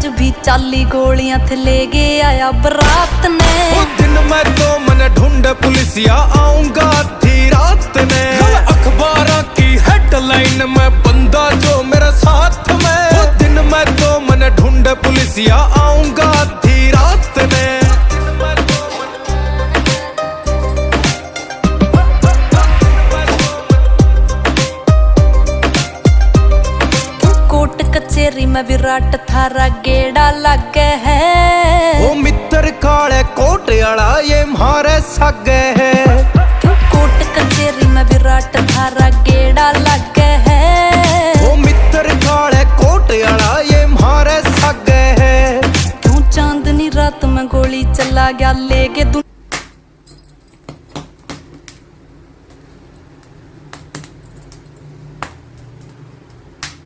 आज भी चाली गोलियां थे ले गया आया बरात ने। वो दिन मैं तो मन ढूंढे पुलिसिया आऊंगा आधी रात ने। अखबारों की हेडलाइन में बंदा जो मेरे साथ में। वो दिन मैं तो मन ढूंढे पुलिसिया आऊंगा आधी रात ने। कोट कचेरी में विराट थारा गेड़ा लगे है। वो मित्र काले कोट आला ये मारे सगे है। क्यों कोट कचेरी में विराट थारा गेड़ा लगे है। वो मित्र काले कोट आला ये मारे सगे है। क्यों चांदनी रात में गोली चला गया ले के